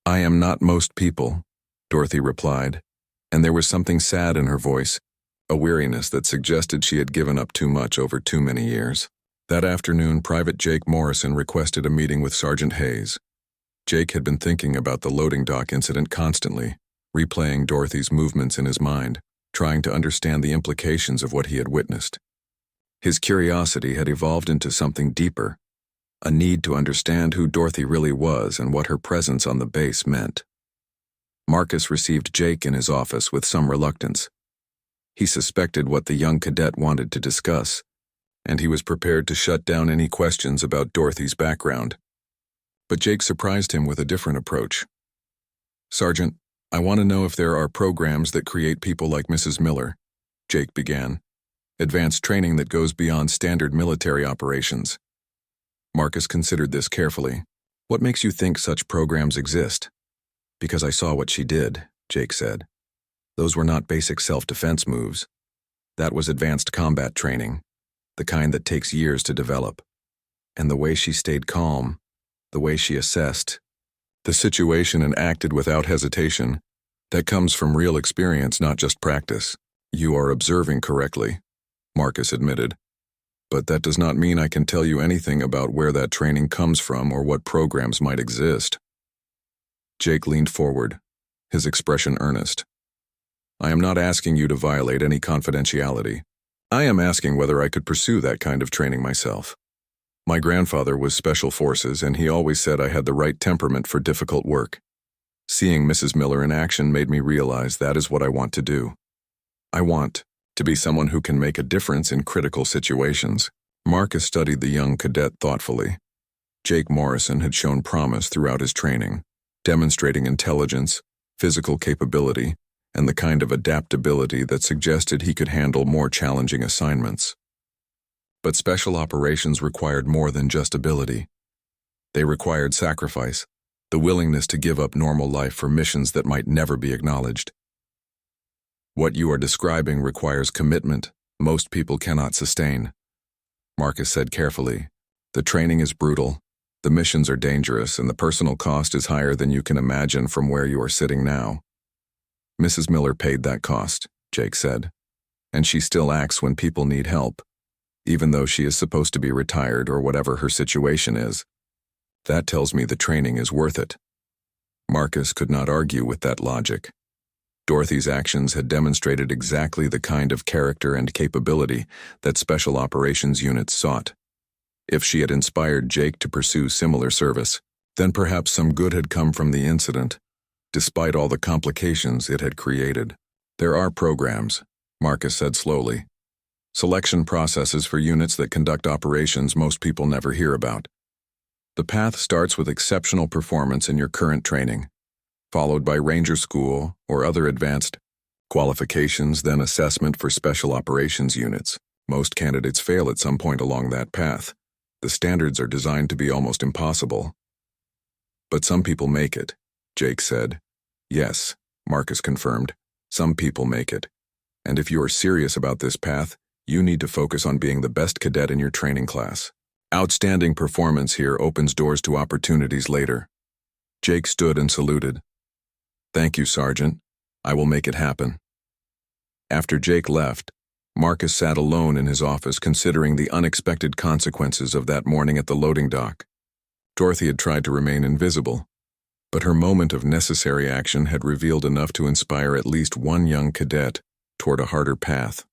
"I am not most people," Dorothy replied, and there was something sad in her voice, a weariness that suggested she had given up too much over too many years. That afternoon, Private Jake Morrison requested a meeting with Sergeant Hayes. Jake had been thinking about the loading dock incident constantly, replaying Dorothy's movements in his mind, trying to understand the implications of what he had witnessed. His curiosity had evolved into something deeper, a need to understand who Dorothy really was and what her presence on the base meant. Marcus received Jake in his office with some reluctance. He suspected what the young cadet wanted to discuss, and he was prepared to shut down any questions about Dorothy's background. But Jake surprised him with a different approach. "Sergeant, I want to know if there are programs that create people like Mrs. Miller," Jake began. "Advanced training that goes beyond standard military operations." Marcus considered this carefully. "What makes you think such programs exist?" "Because I saw what she did," Jake said. "Those were not basic self-defense moves. That was advanced combat training, the kind that takes years to develop. And the way she stayed calm, the way she assessed the situation and acted without hesitation, that comes from real experience, not just practice." "You are observing correctly," Marcus admitted. "But that does not mean I can tell you anything about where that training comes from or what programs might exist." Jake leaned forward, his expression earnest. "I am not asking you to violate any confidentiality. I am asking whether I could pursue that kind of training myself. My grandfather was Special Forces, and he always said I had the right temperament for difficult work. Seeing Mrs. Miller in action made me realize that is what I want to do. I want to be someone who can make a difference in critical situations." Marcus studied the young cadet thoughtfully. Jake Morrison had shown promise throughout his training, demonstrating intelligence, physical capability, and the kind of adaptability that suggested he could handle more challenging assignments. But special operations required more than just ability. They required sacrifice, the willingness to give up normal life for missions that might never be acknowledged. "What you are describing requires commitment most people cannot sustain," Marcus said carefully. "The training is brutal, the missions are dangerous, and the personal cost is higher than you can imagine from where you are sitting now." "Mrs. Miller paid that cost," Jake said, "and she still acts when people need help, even though she is supposed to be retired or whatever her situation is. That tells me the training is worth it." Marcus could not argue with that logic. Dorothy's actions had demonstrated exactly the kind of character and capability that special operations units sought. If she had inspired Jake to pursue similar service, then perhaps some good had come from the incident, despite all the complications it had created. "There are programs," Marcus said slowly. "Selection processes for units that conduct operations most people never hear about. The path starts with exceptional performance in your current training, followed by Ranger School or other advanced qualifications, then assessment for special operations units. Most candidates fail at some point along that path. The standards are designed to be almost impossible. But some people make it," Jake said. "Yes," Marcus confirmed. "Some people make it. And if you are serious about this path, you need to focus on being the best cadet in your training class. Outstanding performance here opens doors to opportunities later." Jake stood and saluted. "Thank you, Sergeant. I will make it happen." After Jake left, Marcus sat alone in his office considering the unexpected consequences of that morning at the loading dock. Dorothy had tried to remain invisible, but her moment of necessary action had revealed enough to inspire at least one young cadet toward a harder path.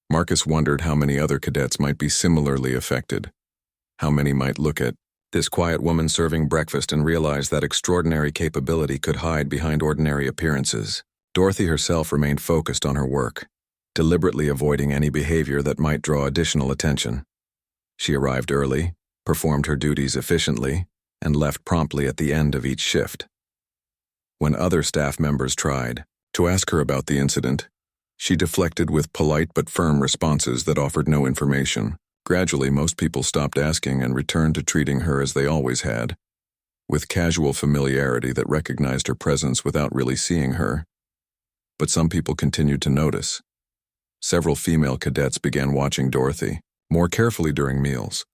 Marcus wondered how many other cadets might be similarly affected. How many might look at this quiet woman serving breakfast and realize that extraordinary capability could hide behind ordinary appearances. Dorothy herself remained focused on her work, deliberately avoiding any behavior that might draw additional attention. She arrived early, performed her duties efficiently, and left promptly at the end of each shift. When other staff members tried to ask her about the incident, she deflected with polite but firm responses that offered no information. Gradually, most people stopped asking and returned to treating her as they always had, with casual familiarity that recognized her presence without really seeing her. But some people continued to notice. Several female cadets began watching Dorothy more carefully during meals,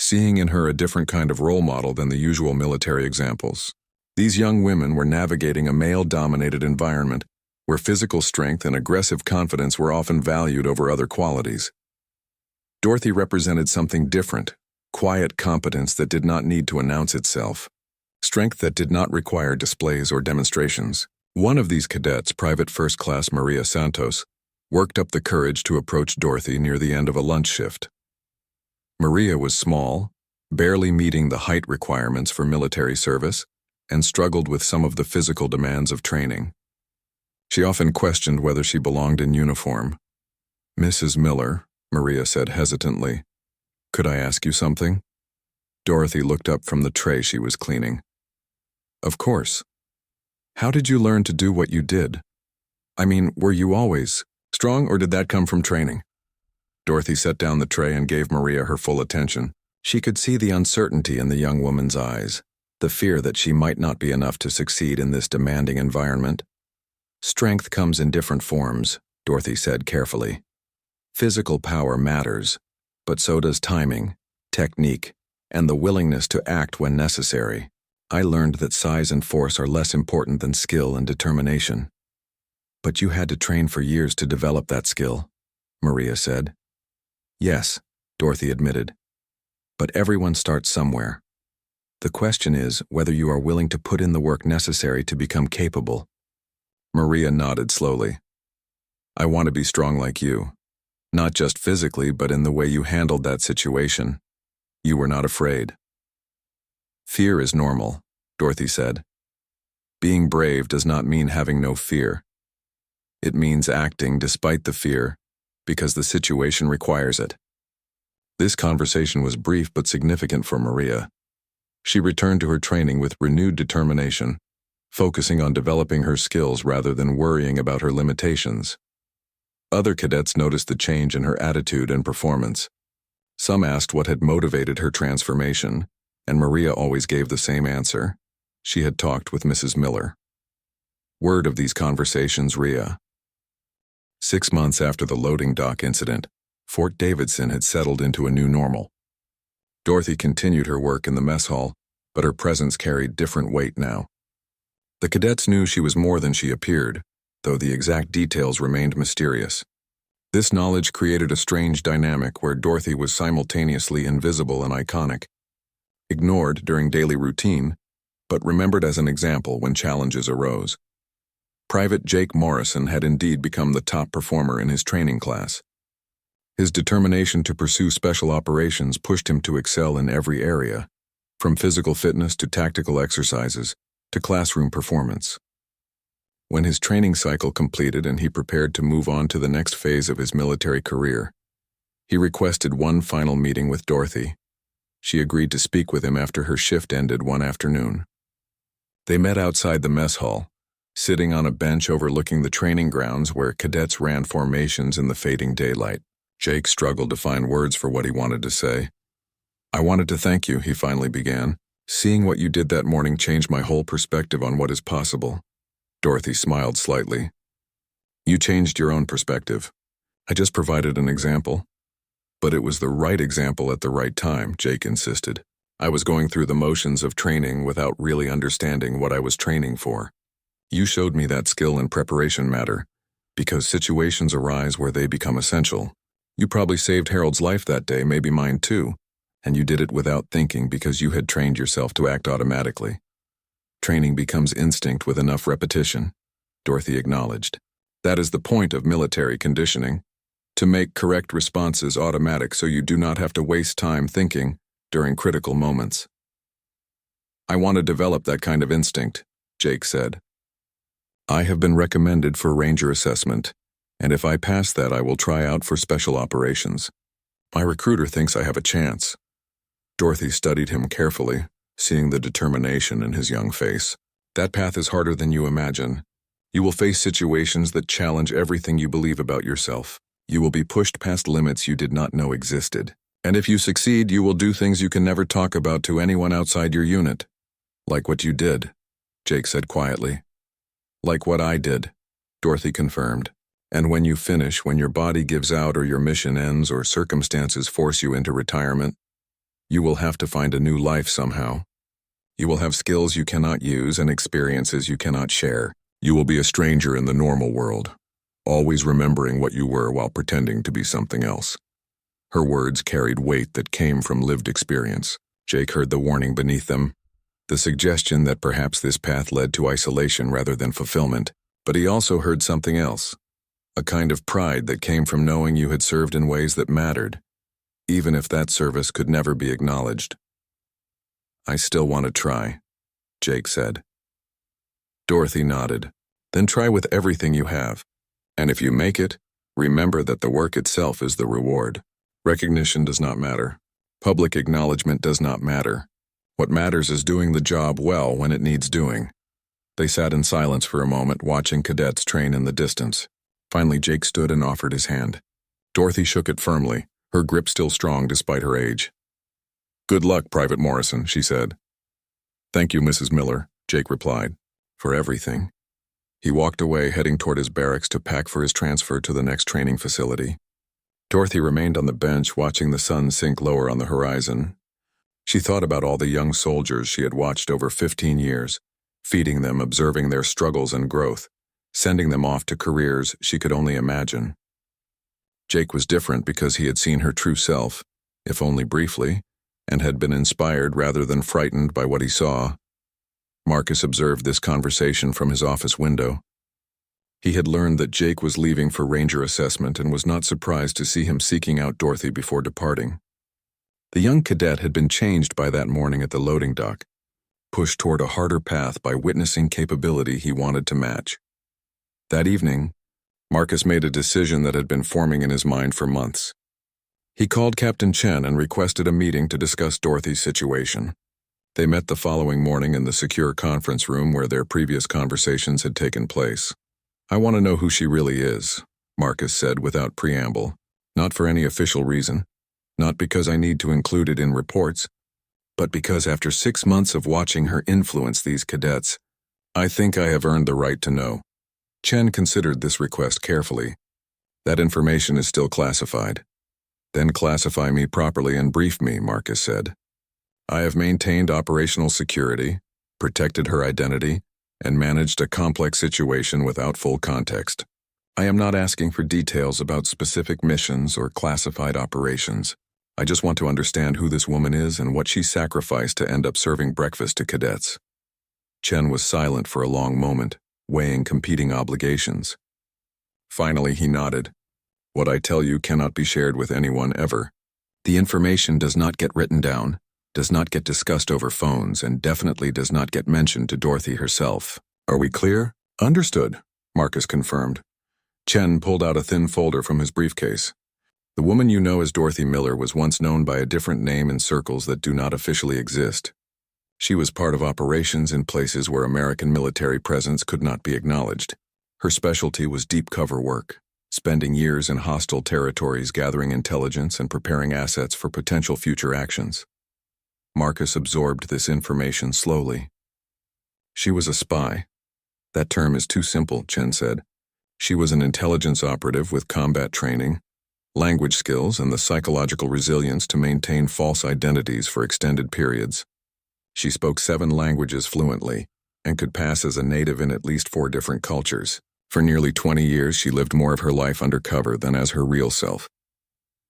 seeing in her a different kind of role model than the usual military examples. These young women were navigating a male-dominated environment where physical strength and aggressive confidence were often valued over other qualities. Dorothy represented something different, quiet competence that did not need to announce itself, strength that did not require displays or demonstrations. One of these cadets, Private First Class Maria Santos, worked up the courage to approach Dorothy near the end of a lunch shift. Maria was small, barely meeting the height requirements for military service, and struggled with some of the physical demands of training. She often questioned whether she belonged in uniform. "Mrs. Miller," Maria said hesitantly, "could I ask you something?" Dorothy looked up from the tray she was cleaning. "Of course. How did you learn to do what you did? I mean, were you always strong, or did that come from training?" Dorothy set down the tray and gave Maria her full attention. She could see the uncertainty in the young woman's eyes, the fear that she might not be enough to succeed in this demanding environment. "Strength comes in different forms," Dorothy said carefully. "Physical power matters, but so does timing, technique, and the willingness to act when necessary. I learned that size and force are less important than skill and determination." "But you had to train for years to develop that skill," Maria said. "Yes," Dorothy admitted. "But everyone starts somewhere. The question is whether you are willing to put in the work necessary to become capable." Maria nodded slowly. "I want to be strong like you. Not just physically, but in the way you handled that situation. You were not afraid." "Fear is normal," Dorothy said. "Being brave does not mean having no fear. It means acting despite the fear, because the situation requires it." This conversation was brief but significant for Maria. She returned to her training with renewed determination, focusing on developing her skills rather than worrying about her limitations. Other cadets noticed the change in her attitude and performance. Some asked what had motivated her transformation, and Maria always gave the same answer. She had talked with Mrs. Miller. Word of these conversations, Ria. 6 months after the loading dock incident, Fort Davidson had settled into a new normal. Dorothy continued her work in the mess hall, but her presence carried different weight now. The cadets knew she was more than she appeared, though the exact details remained mysterious. This knowledge created a strange dynamic where Dorothy was simultaneously invisible and iconic, ignored during daily routine, but remembered as an example when challenges arose. Private Jake Morrison had indeed become the top performer in his training class. His determination to pursue special operations pushed him to excel in every area, from physical fitness to tactical exercises to classroom performance. When his training cycle completed and he prepared to move on to the next phase of his military career, he requested one final meeting with Dorothy. She agreed to speak with him after her shift ended one afternoon. They met outside the mess hall, sitting on a bench overlooking the training grounds where cadets ran formations in the fading daylight. Jake struggled to find words for what he wanted to say. "I wanted to thank you," he finally began. "Seeing what you did that morning changed my whole perspective on what is possible." Dorothy smiled slightly. "You changed your own perspective. I just provided an example." "But it was the right example at the right time," Jake insisted. "I was going through the motions of training without really understanding what I was training for. You showed me that skill and preparation matter, because situations arise where they become essential. You probably saved Harold's life that day, maybe mine too, and you did it without thinking because you had trained yourself to act automatically. Training becomes instinct with enough repetition," Dorothy acknowledged. "That is the point of military conditioning, to make correct responses automatic so you do not have to waste time thinking during critical moments." "I want to develop that kind of instinct," Jake said. I have been recommended for Ranger assessment, and if I pass that, I will try out for special operations. My recruiter thinks I have a chance." Dorothy studied him carefully, seeing the determination in his young face. "That path is harder than you imagine. You will face situations that challenge everything you believe about yourself. You will be pushed past limits you did not know existed. And if you succeed, you will do things you can never talk about to anyone outside your unit. Like what you did," Jake said quietly. "Like what I did," Dorothy confirmed. "And when you finish, when your body gives out or your mission ends or circumstances force you into retirement, you will have to find a new life somehow. You will have skills you cannot use and experiences you cannot share. You will be a stranger in the normal world, always remembering what you were while pretending to be something else." Her words carried weight that came from lived experience. Jake heard the warning beneath them, the suggestion that perhaps this path led to isolation rather than fulfillment. But he also heard something else, a kind of pride that came from knowing you had served in ways that mattered, even if that service could never be acknowledged. "I still want to try," Jake said. Dorothy nodded. "Then try with everything you have. And if you make it, remember that the work itself is the reward. Recognition does not matter. Public acknowledgement does not matter. What matters is doing the job well when it needs doing." They sat in silence for a moment, watching cadets train in the distance. Finally, Jake stood and offered his hand. Dorothy shook it firmly, her grip still strong despite her age. "Good luck, Private Morrison," she said. "Thank you, Mrs. Miller," Jake replied, "for everything." He walked away, heading toward his barracks to pack for his transfer to the next training facility. Dorothy remained on the bench, watching the sun sink lower on the horizon. She thought about all the young soldiers she had watched over 15 years, feeding them, observing their struggles and growth, sending them off to careers she could only imagine. Jake was different because he had seen her true self, if only briefly, and had been inspired rather than frightened by what he saw. Marcus observed this conversation from his office window. He had learned that Jake was leaving for Ranger assessment and was not surprised to see him seeking out Dorothy before departing. The young cadet had been changed by that morning at the loading dock, pushed toward a harder path by witnessing capability he wanted to match. That evening, Marcus made a decision that had been forming in his mind for months. He called Captain Chen and requested a meeting to discuss Dorothy's situation. They met the following morning in the secure conference room where their previous conversations had taken place. "I want to know who she really is," Marcus said without preamble. "Not for any official reason, not because I need to include it in reports, but because after 6 months of watching her influence these cadets, I think I have earned the right to know." Chen considered this request carefully. "That information is still classified." "Then classify me properly and brief me," Marcus said. "I have maintained operational security, protected her identity, and managed a complex situation without full context. I am not asking for details about specific missions or classified operations. I just want to understand who this woman is and what she sacrificed to end up serving breakfast to cadets." Chen was silent for a long moment, weighing competing obligations. Finally, he nodded. "What I tell you cannot be shared with anyone ever. The information does not get written down, does not get discussed over phones, and definitely does not get mentioned to Dorothy herself. Are we clear?" "Understood," Marcus confirmed. Chen pulled out a thin folder from his briefcase. "The woman you know as Dorothy Miller was once known by a different name in circles that do not officially exist. She was part of operations in places where American military presence could not be acknowledged. Her specialty was deep cover work, spending years in hostile territories gathering intelligence and preparing assets for potential future actions." Marcus absorbed this information slowly. "She was a spy. That term is too simple," Chen said. "She was an intelligence operative with combat training, language skills, and the psychological resilience to maintain false identities for extended periods. She spoke 7 languages fluently and could pass as a native in at least 4 different cultures. For nearly 20 years, she lived more of her life undercover than as her real self."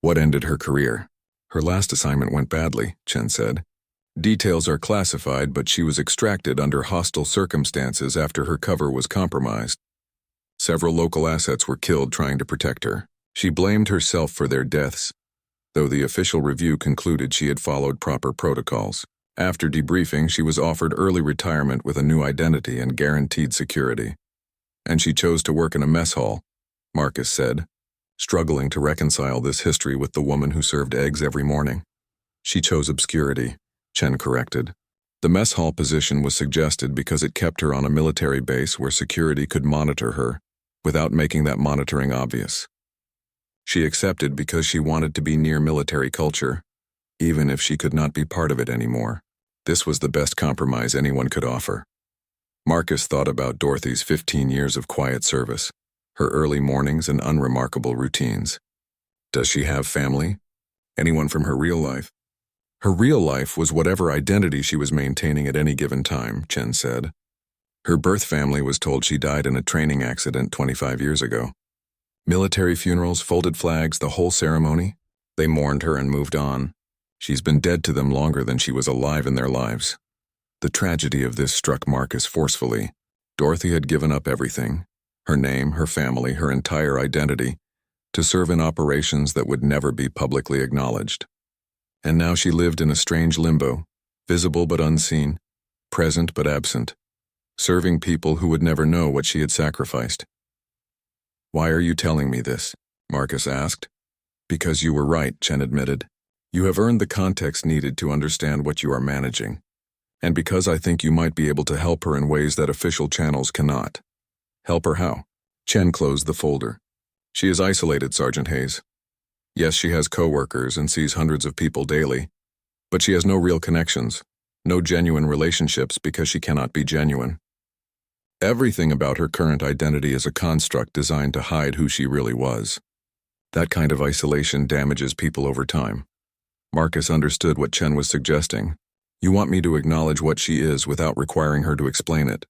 "What ended her career?" "Her last assignment went badly," Chen said. "Details are classified, but she was extracted under hostile circumstances after her cover was compromised. Several local assets were killed trying to protect her. She blamed herself for their deaths, though the official review concluded she had followed proper protocols. After debriefing, she was offered early retirement with a new identity and guaranteed security." And she chose to work in a mess hall, Marcus said, struggling to reconcile this history with the woman who served eggs every morning. She chose obscurity, Chen corrected. The mess hall position was suggested because it kept her on a military base where security could monitor her, without making that monitoring obvious. She accepted because she wanted to be near military culture, even if she could not be part of it anymore. This was the best compromise anyone could offer. Marcus thought about Dorothy's 15 years of quiet service, her early mornings and unremarkable routines. Does she have family? Anyone from her real life? Her real life was whatever identity she was maintaining at any given time, Chen said. Her birth family was told she died in a training accident 25 years ago. Military funerals, folded flags, the whole ceremony. They mourned her and moved on. She's been dead to them longer than she was alive in their lives. The tragedy of this struck Marcus forcefully. Dorothy had given up everything, her name, her family, her entire identity, to serve in operations that would never be publicly acknowledged. And now she lived in a strange limbo, visible but unseen, present but absent, serving people who would never know what she had sacrificed. "Why are you telling me this?" Marcus asked. "Because you were right," Chen admitted. "You have earned the context needed to understand what you are managing. And because I think you might be able to help her in ways that official channels cannot." "Help her how?" Chen closed the folder. "She is isolated, Sergeant Hayes. Yes, she has co-workers and sees hundreds of people daily, but she has no real connections, no genuine relationships because she cannot be genuine. Everything about her current identity is a construct designed to hide who she really was. That kind of isolation damages people over time." Marcus understood what Chen was suggesting. "You want me to acknowledge what she is without requiring her to explain it.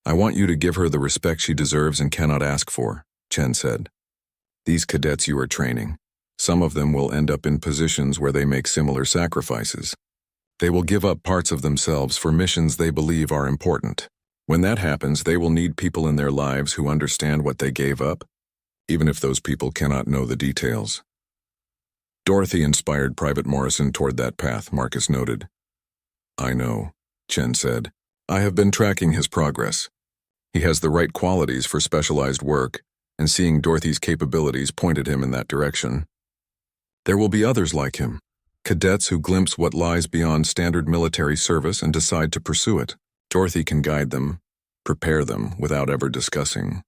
I want you to give her the respect she deserves and cannot ask for," Chen said. "These cadets you are training, some of them will end up in positions where they make similar sacrifices. They will give up parts of themselves for missions they believe are important. When that happens, they will need people in their lives who understand what they gave up, even if those people cannot know the details." Dorothy inspired Private Morrison toward that path, Marcus noted. "I know," Chen said. "I have been tracking his progress. He has the right qualities for specialized work, and seeing Dorothy's capabilities pointed him in that direction. There will be others like him, cadets who glimpse what lies beyond standard military service and decide to pursue it. Dorothy can guide them, prepare them without ever discussing